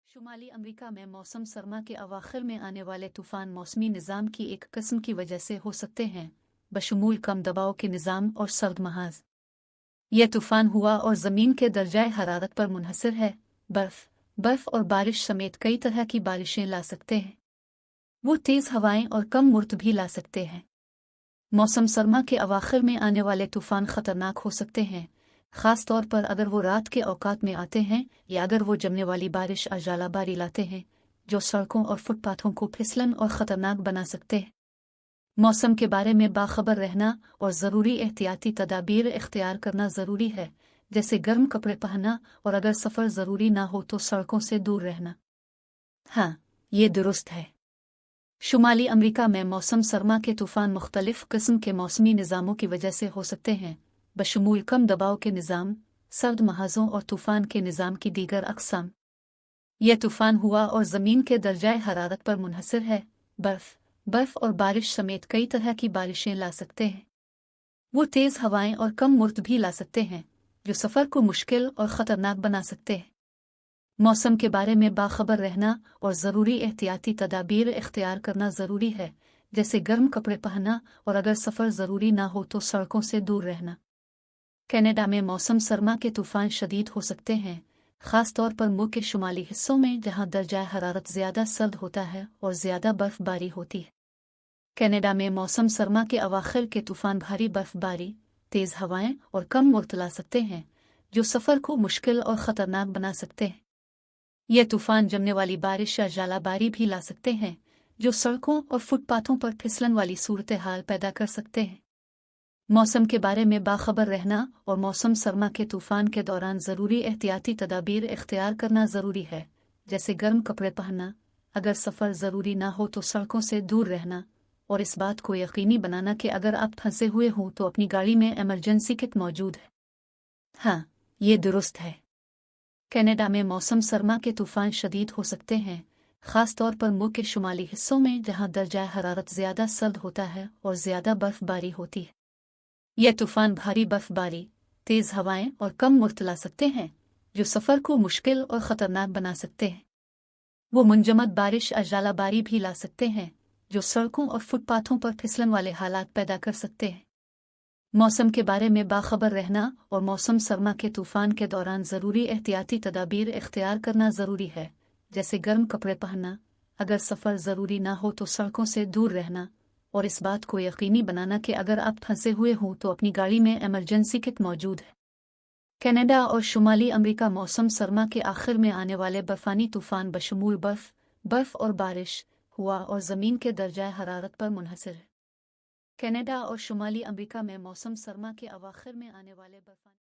शुमाली America में मौसम सरमा के अवाखिर में आने वाले तूफान मौसमी निज़ाम की एक किस्म की वजह से हो सकते हैं, बशमूल कम दबाव के निज़ाम और सर्द महाज। यह तूफान हुआ और ज़मीन के दर्जाए हरारत पर मुनहसर है। बर्फ़ और बारिश समेत कई तरह की बारिशें ला सकते हैं। वो तेज़ हवाएं और कम मुर्त भी ला सकते हैं। मौसम सरमा के अवाखिर में आने वाले तूफान ख़तरनाक हो सकते हैं, ख़ास तौर पर अगर वो रात के औकात में आते हैं या अगर वो जमने वाली बारिश और जालाबारी लाते हैं, जो सड़कों और फुटपाथों को फिसलन और ख़तरनाक बना सकते हैं। मौसम के बारे में बाखबर रहना और ज़रूरी एहतियाती तदाबीर इख्तियार करना ज़रूरी है, जैसे गर्म कपड़े पहनना और अगर सफ़र ज़रूरी ना हो तो सड़कों से दूर रहना। हाँ, ये दुरुस्त है। शुमाली अमेरिका में मौसम सरमा के तूफान मुख्तलिफ किस्म के मौसमी निज़ामों की वजह से हो सकते हैं, बशमूल कम दबाव के निज़ाम, सर्द महाज़ों और तूफ़ान के निज़ाम की दीगर अक़साम। यह तूफ़ान हुआ और ज़मीन के दर्जाए हरारत पर मुनहसर है। बर्फ़ और बारिश समेत कई तरह की बारिशें ला सकते हैं। वो तेज़ हवाएं और कम मुर्त भी ला सकते हैं, जो सफ़र को मुश्किल और ख़तरनाक बना सकते हैं। मौसम के बारे में बाखबर रहना और ज़रूरी एहतियाती तदाबीर इख्तियार करना ज़रूरी है, जैसे गर्म कपड़े पहनना और अगर सफ़र ज़रूरी ना हो तो सड़कों से दूर रहना। कनाडा में मौसम सरमा के तूफ़ान शदीद हो सकते हैं, ख़ास तौर पर मुल्क के शुमाली हिस्सों में जहाँ दर्जा हरारत ज़्यादा सर्द होता है और ज़्यादा बर्फ़बारी होती है। कनाडा में मौसम सरमा के अवाखिर के तूफ़ान भारी बर्फ़बारी, तेज़ हवाएं और कम मुर्त ला सकते हैं, जो सफ़र को मुश्किल और ख़तरनाक बना सकते हैं। यह तूफ़ान जमने वाली बारिश या जालाबारी भी ला सकते हैं, जो सड़कों और फुटपाथों पर फिसलन वाली सूरत हाल पैदा कर सकते हैं। मौसम के बारे में बाखबर रहना और मौसम सरमा के तूफ़ान के दौरान ज़रूरी एहतियाती तदाबीर इख्तियार करना ज़रूरी है, जैसे गर्म कपड़े पहनना, अगर सफ़र ज़रूरी ना हो तो सड़कों से दूर रहना और इस बात को यकीनी बनाना कि अगर आप फंसे हुए हों तो अपनी गाड़ी में इमरजेंसी किट मौजूद है। हाँ, ये दुरुस्त है। कनाडा में मौसम सरमा के तूफ़ान शदीद हो सकते हैं, ख़ास तौर पर मुल्क के शुमाली हिस्सों में जहाँ दर्जा हरारत ज़्यादा सर्द होता है और ज़्यादा बर्फ़बारी होती है। यह तूफ़ान भारी बर्फ़बारी, तेज़ हवाएं और कम मुर्त ला सकते हैं, जो सफ़र को मुश्किल और ख़तरनाक बना सकते हैं। वो मुंजमद बारिश और जालाबारी भी ला सकते हैं, जो सड़कों और फुटपाथों पर फिसलन वाले हालात पैदा कर सकते हैं। मौसम के बारे में बाखबर रहना और मौसम सरमा के तूफ़ान के दौरान ज़रूरी एहतियाती तदाबीर इख्तियार करना ज़रूरी है, जैसे गर्म कपड़े पहनना, अगर सफ़र ज़रूरी ना हो तो सड़कों से दूर रहना और इस बात को यकीनी बनाना कि अगर आप फंसे हुए हों तो अपनी गाड़ी में इमरजेंसी किट मौजूद है। कनाडा और शुमाली अमेरिका मौसम सरमा के आखिर में आने वाले बर्फानी तूफ़ान बशमूल बर्फ़ और बारिश हुआ और ज़मीन के दर्जाए हरारत पर मुनहसर है। कनाडा और शुमाली अमेरिका में मौसम सरमा के अवाखिर में आने वाले बर्फानी